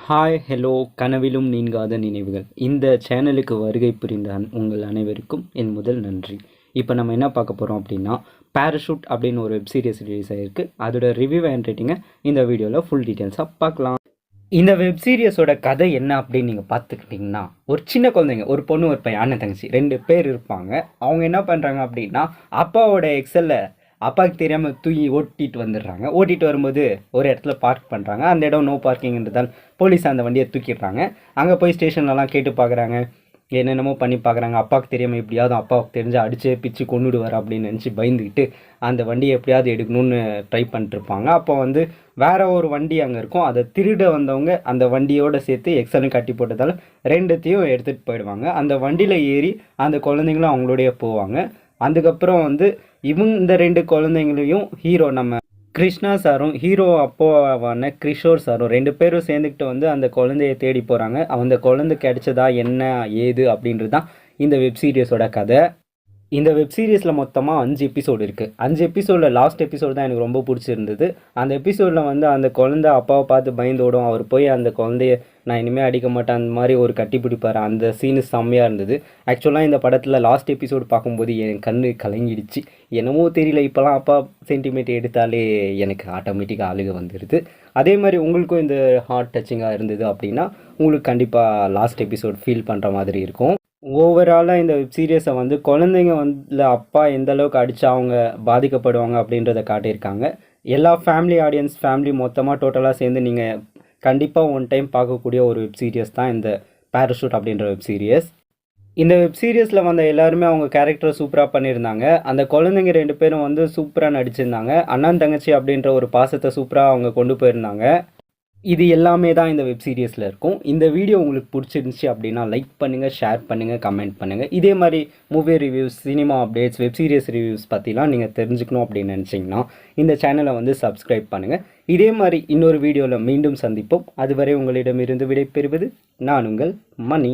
Hi hello கனவிலும் நீங்காத நினைவுகள் இந்த சேனலுக்கு வருகை புரிந்த உங்கள் அனைவருக்கும் என் முதல் நன்றி. இப்போ நம்ம என்ன பார்க்க போகிறோம் அப்படின்னா, பேராஷூட் அப்படின்னு ஒரு வெப் சீரிஸ் ரிலீஸ் ஆகிருக்கு. அதோட ரிவ்யூ அண்ட் ரேட்டிங்கை இந்த வீடியோவில் ஃபுல் டீட்டெயில்ஸாக பார்க்கலாம். இந்த வெப் சீரிஸோட கதை என்ன அப்படின்னு நீங்கள் பார்த்துக்கிட்டிங்கன்னா, ஒரு சின்ன குழந்தைங்க, ஒரு பொண்ணு ஒரு பையன், அண்ணன் தங்கச்சி 2 பேர் இருப்பாங்க. அவங்க என்ன பண்ணுறாங்க அப்படின்னா, அப்பாவோட எக்ஸலில் அப்பாவுக்கு தெரியாமல் தூக்கி ஓட்டிகிட்டு வந்துடுறாங்க. ஓட்டிகிட்டு வரும்போது ஒரு இடத்துல பார்க் பண்ணுறாங்க. அந்த இடம் நோ பார்க்கிங்ன்றதால் போலீஸ் அந்த வண்டியை தூக்கிடுறாங்க. அங்கே போய் ஸ்டேஷன்லலாம் கேட்டு பார்க்குறாங்க, என்னென்னமோ பண்ணி பார்க்குறாங்க. அப்பாவுக்கு தெரியாமல் எப்படியாவது அப்பாவுக்கு தெரிஞ்சு அடித்து பிச்சு கொண்டுடுவார் அப்படின்னு நினச்சி பயந்துக்கிட்டு அந்த வண்டியை எப்படியாவது எடுக்கணும்னு ட்ரை பண்ணிட்டுருப்பாங்க. அப்போ வந்து வேறு ஒரு வண்டி அங்கே இருக்கும். அதை திருட வந்தவங்க அந்த வண்டியோடு சேர்த்து எக்ஸலும் கட்டி போட்டதால் 2த்தையும் எடுத்துகிட்டு போயிடுவாங்க. அந்த வண்டியில் ஏறி அந்த குழந்தைங்களும் அவங்களோடைய போவாங்க. அதுக்கப்புறம் வந்து இந்த 2 குழந்தைங்களையும் ஹீரோ நம்ம கிருஷ்ணா சாரும் ஹீரோ அப்போவான கிஷோர் சாரும் 2 பேரும் சேர்ந்துக்கிட்டு வந்து அந்த குழந்தைய தேடி போகிறாங்க. அந்த குழந்தை கிடைச்சதா என்ன ஏது அப்படின்றது தான் இந்த வெப் சீரிஸோட கதை. இந்த வெப் சீரிஸில் மொத்தமாக 5 எபிசோடு இருக்குது. 5 எபிசோடில் லாஸ்ட் எபிசோடு தான் எனக்கு ரொம்ப பிடிச்சிருந்தது. அந்த எபிசோடில் வந்து அந்த குழந்தை அப்பாவை பார்த்து பயந்தோடும். அவர் போய் அந்த குழந்தைய நான் இனிமேல் அடிக்க மாட்டேன் அந்த மாதிரி ஒரு கட்டி பிடிப்பார். அந்த சீனு செம்மையாக இருந்தது. ஆக்சுவலாக இந்த படத்தில் லாஸ்ட் எபிசோடு பார்க்கும்போது என் கண்ணு கலங்கிடுச்சு. என்னமோ தெரியல, இப்போலாம் அப்பா சென்டிமீட்டர் எடுத்தாலே எனக்கு ஆட்டோமேட்டிக்காக அழுக வந்துடுது. அதே மாதிரி உங்களுக்கும் இந்த ஹார்ட் டச்சிங்காக இருந்தது அப்படின்னா உங்களுக்கு கண்டிப்பாக லாஸ்ட் எபிசோட் ஃபீல் பண்ணுற மாதிரி இருக்கும். ஓவராலாக இந்த வெப் சீரிஸை வந்து குழந்தைங்க வந்து அப்பா எந்த அளவுக்கு அடித்தா அவங்க பாதிக்கப்படுவாங்க அப்படின்றத காட்டியிருக்காங்க. எல்லா ஃபேமிலி மொத்தமாக டோட்டலாக சேர்ந்து நீங்கள் கண்டிப்பாக ஒன் டைம் பார்க்கக்கூடிய ஒரு வெப் சீரிஸ் தான் இந்த பேராஷூட் அப்படின்ற வெப் சீரிஸ். இந்த வெப் சீரிஸில் வந்த எல்லாருமே அவங்க கேரக்டரை சூப்பராக பண்ணியிருந்தாங்க. அந்த குழந்தைங்க 2 பேரும் வந்து சூப்பராக நடிச்சிருந்தாங்க. அண்ணன் தங்கச்சி அப்படின்ற ஒரு பாசத்தை சூப்பராக அவங்க கொண்டு போயிருந்தாங்க. இது எல்லாமே தான் இந்த வெப் சீரிஸில் இருக்கும். இந்த வீடியோ உங்களுக்கு பிடிச்சிருந்துச்சி அப்படின்னா லைக் பண்ணுங்கள், ஷேர் பண்ணுங்கள், கமெண்ட் பண்ணுங்கள். இதே மாதிரி movie reviews, cinema updates, web series reviews பற்றிலாம் நீங்கள் தெரிஞ்சுக்கணும் அப்படின்னு நினச்சிங்கன்னா இந்த சேனலை வந்து சப்ஸ்கிரைப் பண்ணுங்கள். இதே மாதிரி இன்னொரு வீடியோவில் மீண்டும் சந்திப்போம். அதுவரை உங்களிடமிருந்து விடைபெறுவது நான் உங்கள் மணி.